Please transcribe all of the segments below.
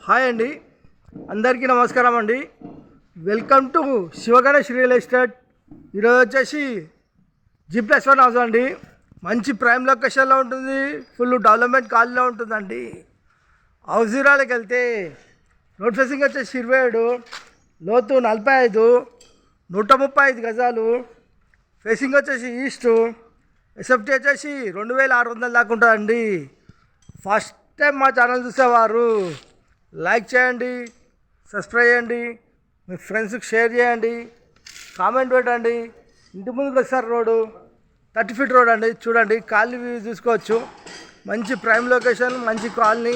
Hi అండి, అందరికీ నమస్కారం అండి. Welcome to Sivaganesh real estate. ఈరోజు వచ్చేసి G+1 హౌస్ అండి. మంచి ప్రైమ్ లొకేషన్లో ఉంటుంది, ఫుల్ డెవలప్మెంట్ కాలనీలో ఉంటుందండి. హౌస్ వివరాలకు వెళ్తే రోడ్ ఫేసింగ్ వచ్చేసి 27, లోతు 45, 135 గజాలు, ఫేసింగ్ వచ్చేసి ఈస్ట్, ఎస్ఎఫ్టీ వచ్చేసి 2600 దాకా ఉంటుందండి. ఫస్ట్ టైం మా ఛానల్ చూసేవారు లైక్ చేయండి, సబ్స్క్రైబ్ చేయండి, మీ ఫ్రెండ్స్కి షేర్ చేయండి, కామెంట్ పెట్టండి. ఇంటి ముందుకు వస్తారు రోడ్డు 30 ఫీట్ రోడ్ అండి. చూడండి, కాలనీ వ్యూ చూసుకోవచ్చు. మంచి ప్రైమ్ లొకేషన్, మంచి కాలనీ,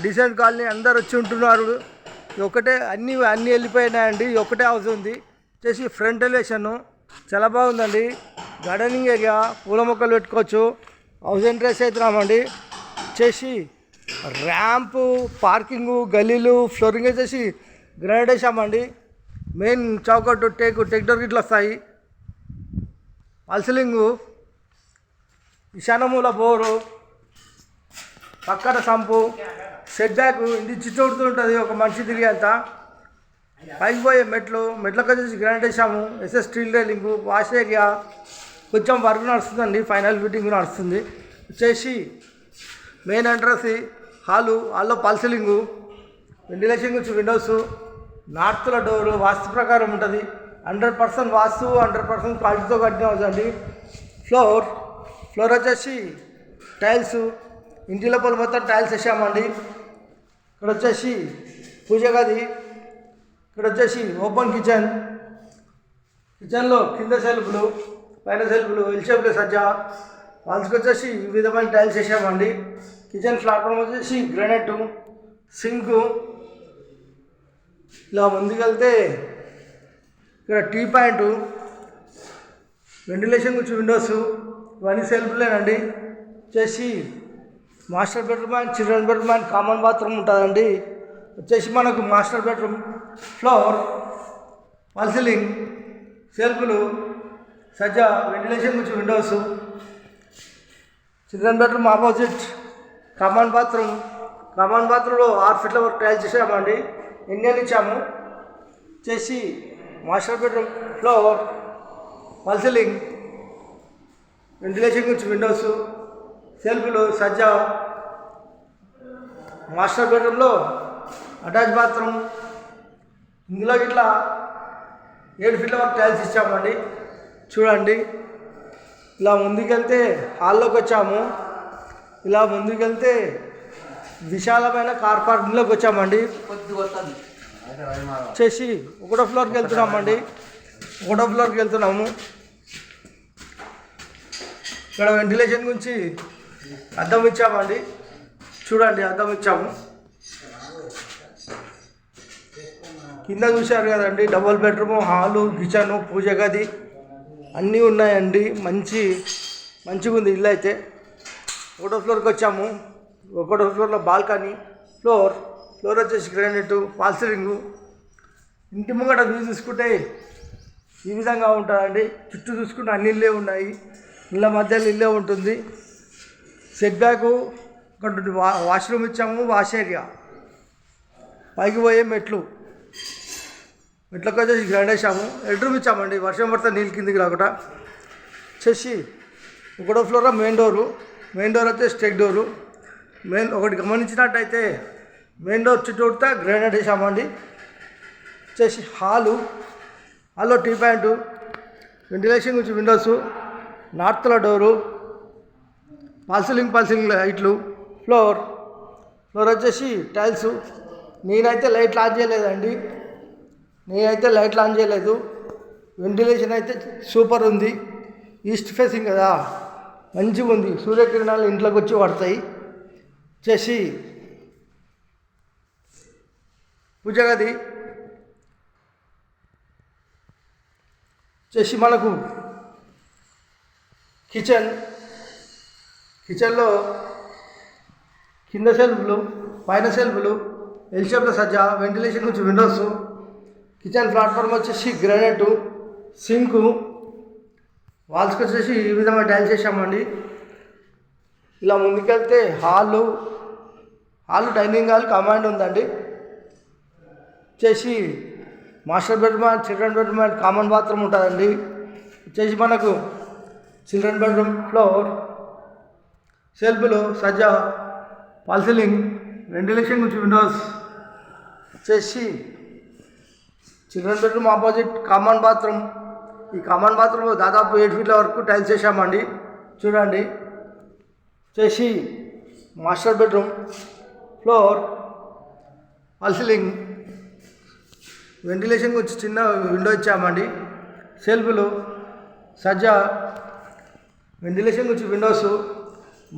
డీసెంట్ కాలనీ, అందరు వచ్చి ఉంటున్నారు. ఒకటే అన్నీ వెళ్ళిపోయినాయండి. ఒకటే హౌస్ ఉంది. వచ్చేసి ఫ్రంట్ ఎలివేషన్ చాలా బాగుందండి. గార్డెనింగ్ ఏరియా, పూల మొక్కలు పెట్టుకోవచ్చు. హౌస్ ఎంట్రెన్స్ అవుతున్నామండి. వచ్చేసి ర్యాంపు, పార్కింగు, గల్లీలు, ఫ్లోరింగ్ వచ్చేసి గ్రానైట్ వేసామండి. మెయిన్ చౌకట్టు టేక్ డోర్ గిట్లు వస్తాయి. పల్సలింగు, ఈశానమూల బోరు, పక్కన సంపు, సెట్ బ్యాక్ ఇంటి చుట్టూ ఉంటుంది. ఒక మనిషి తిరిగేంత. పైకి పోయే మెట్లకు వచ్చేసి గ్రానైట్ వేసాము. SS steel railing, wash area, కొంచెం వర్క్ నడుస్తుందండి. ఫైనల్ ఫిట్టింగ్ నడుస్తుంది. వచ్చేసి మెయిన్ ఎంట్రన్స్ హాల్లో పల్సలింగు, వెంటిలేషన్ గురించి విండోస్, నార్త్ల డోరు వాస్తు ప్రకారం ఉంటుంది. 100% వాస్తు, 100% క్వాలిటీతో కట్టిన హౌస్ అండి. ఫ్లోర్ వచ్చేసి టైల్స్, ఇంటి లోపల మొత్తం టైల్స్ వేసామండి. ఇక్కడ వచ్చేసి పూజ గది, ఇక్కడ వచ్చేసి ఓపెన్ కిచెన్లో కింద సెల్ఫ్లు, పైన సెల్ఫ్లు, ఎల్ షేప్లో సజ్జా. వాల్స్కి వచ్చేసి ఈ విధమైన టైల్స్ వేసామండి. కిచెన్ ప్లాట్ఫామ్ వచ్చేసి గ్రానైట్, సింకు. ఇలా ముందుకెళ్తే ఇక్కడ టీ పాయింట్, వెంటిలేషన్ గురించి విండోస్, ఇవన్నీ సెల్ఫ్లేనండి. వచ్చేసి master bedroom and children bedroom and common bathroom ఉంటుందండి. వచ్చేసి మనకు మాస్టర్ బెడ్రూమ్, ఫ్లోర్, పల్సలింగ్, సెల్ఫ్లు, సజ్జా, వెంటిలేషన్ గురించి Windows, children bedroom opposite, common బాత్రూంలో 6 ఫీట్ల వరకు టైల్స్ చేసామండి. ఇండియన్ ఇచ్చాము. చేసి మాస్టర్ బెడ్రూమ్, ఫ్లోర్, పల్సలింగ్, వెంటిలేషన్ గురించి విండోస్, సెల్ఫ్లు, సజ్జా. మాస్టర్ బెడ్రూమ్లో అటాచ్ బాత్రూమ్. ఇందులో ఇట్లా 7 ఫీట్ల వరకు టైల్స్ ఇచ్చామండి. చూడండి, ఇలా ముందుకెళ్తే హాల్లోకి వచ్చాము. ఇలా ముందుకెళ్తే విశాలమైన కార్ పార్కింగ్లోకి వచ్చామండి. చేసి ఒకటో ఫ్లోర్కి వెళ్తున్నామండి. ఇక్కడ వెంటిలేషన్ గురించి అద్దం ఇచ్చామండి. చూడండి, అద్దం ఇచ్చాము. కింద చూశారు కదండి, డబుల్ బెడ్రూము, హాలు, కిచెను, పూజ గది అన్నీ ఉన్నాయండి. మంచిగా ఉంది ఇల్లు అయితే. ఒకటో ఫ్లోర్కి వచ్చాము. ఒకటో ఫ్లోర్లో బాల్కనీ, ఫ్లోర్ వచ్చేసి గ్రానైట్, పాల్సరింగు. ఇంటి ముంగట వ్యూ చూసుకుంటే ఈ విధంగా ఉంటుందండి. చుట్టూ చూసుకుంటే అన్ని ఇల్లే ఉన్నాయి. ఇళ్ళ మధ్యలో ఇల్లే ఉంటుంది. సెట్ బ్యాక్ ఒకటి వాష్రూమ్ ఇచ్చాము, వాష్ ఏరియా, పైకి పోయే మెట్లకు వచ్చేసి గ్రానైట్ వేసాము. బెడ్రూమ్ ఇచ్చామండి, వర్షం పడితే నీళ్ళు కిందికి రాకుండా. వచ్చేసి ఒకటో ఫ్లోర్లో మెయిన్ డోర్ వచ్చేసి స్టెక్ డోరు. ఒకటి గమనించినట్టయితే మెయిన్ డోర్ చుట్టూతా గ్రానైట్ వేసామండి. వచ్చేసి హాల్లో టీ పాయింట్, వెంటిలేషన్ గురించి విండోస్, నార్త్లో డోరు, పల్సలింగ్ లైట్లు, ఫ్లోర్ వచ్చేసి టైల్స్. నేనైతే లైట్ ఆన్ చేయలేదు. వెంటిలేషన్ అయితే సూపర్ ఉంది. ఈస్ట్ ఫేసింగ్ కదా, మంచిగా ఉంది. సూర్యకిరణాలు ఇంట్లోకి వచ్చి పడతాయి. చేసి పూజ గది చేసి మనకు కిచెన్లో కింద సెల్ఫ్లు, పైన సెల్ఫ్లు, ఎల్ షేప్లో సజ్జా, వెంటిలేషన్ గురించి విండోస్, కిచెన్ ప్లాట్ఫామ్ వచ్చేసి గ్రానైట్, సింకు. వాల్స్కి వచ్చేసి ఈ విధంగా టైల్స్ చేసామండి. ఇలా ముందుకెళ్తే హాలు డైనింగ్ హాల్ కమాండ్ ఉందండి. వచ్చేసి master bedroom and children bedroom and common bathroom ఉంటుందండి. వచ్చేసి మనకు చిల్డ్రన్ బెడ్రూమ్ ఫ్లోర్, సెల్ఫ్లు, సజ్జా, ఫాల్ సీలింగ్, వెంటిలేషన్ గురించి విండోస్. వచ్చేసి children bedroom opposite common bathroom. ఈ కామన్ బాత్రూమ్ దాదాపు 8 ఫీట్ల వరకు టైల్స్ వేసామండి. చూడండి. వచ్చేసి master bedroom floor, fall ceiling, ventilation గురించి చిన్న విండో ఇచ్చామండి. సెల్ఫ్లు, సజ్జా, వెంటిలేషన్ గురించి విండోస్.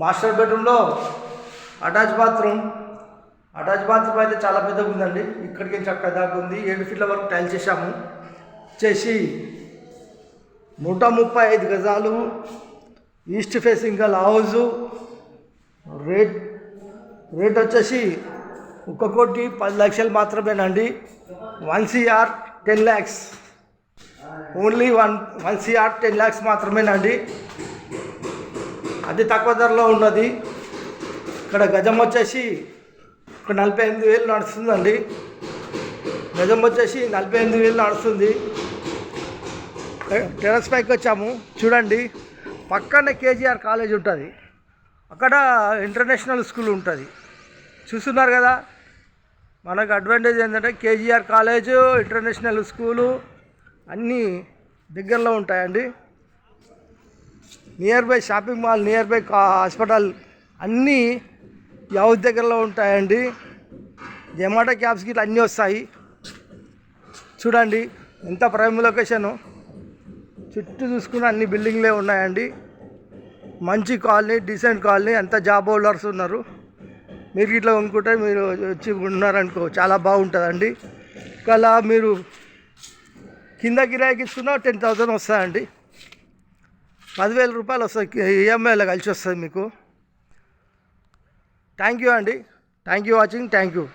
మాస్టర్ బెడ్రూమ్లో అటాచ్ బాత్రూమ్ అయితే చాలా పెద్దగా ఉందండి. ఇక్కడికి చక్కగా దాకా ఉంది. 7 ఫీట్ల వరకు టైల్స్ చేసాము. వచ్చేసి 135 గజాలు, ఈస్ట్ ఫేసింగ్ గల హౌజు. రేట్ వచ్చేసి 1,10,00,000 మాత్రమేనండి. 1 CR 10 lakhs, only 1 CR 10 lakhs మాత్రమేనండి. అది తక్కువ ధరలో ఉన్నది. ఇక్కడ గజం వచ్చేసి 48,000 నడుస్తుందండి. గజం వచ్చేసి 48,000 నడుస్తుంది. టెర్రస్ పైకి వచ్చాము. చూడండి, పక్కనే కేజీఆర్ కాలేజ్ ఉంటుంది. అక్కడ ఇంటర్నేషనల్ స్కూల్ ఉంటుంది. చూస్తున్నారు కదా. మనకు అడ్వాంటేజ్ ఏంటంటే కేజీఆర్ కాలేజు, ఇంటర్నేషనల్ స్కూలు అన్నీ దగ్గరలో ఉంటాయండి. Near by shopping mall, near by hospital అన్నీ హౌస్ దగ్గరలో ఉంటాయండి. జొమాటో క్యాబ్స్కి ఇట్లా అన్నీ వస్తాయి. చూడండి ఎంత ప్రైమ్ లొకేషను. చుట్టూ చూసుకున్న అన్ని బిల్డింగ్లే ఉన్నాయండి. మంచి కాలనీ, డీసెంట్ కాలనీ. అంతా జాబ్ హోల్డర్స్ ఉన్నారు. మీరు ఇట్లా కొనుక్కుంటే మీరు వచ్చి ఉన్నారనుకో చాలా బాగుంటుందండి. ఇలా మీరు కింద కిరాయికి ఇచ్చుకున్నా 10,000 వస్తాయండి. 10,000 రూపాయలు వస్తాయి ఈఎంఐలో కలిసి వస్తుంది మీకు. థ్యాంక్ యూ అండి. Thank you watching. Thank you.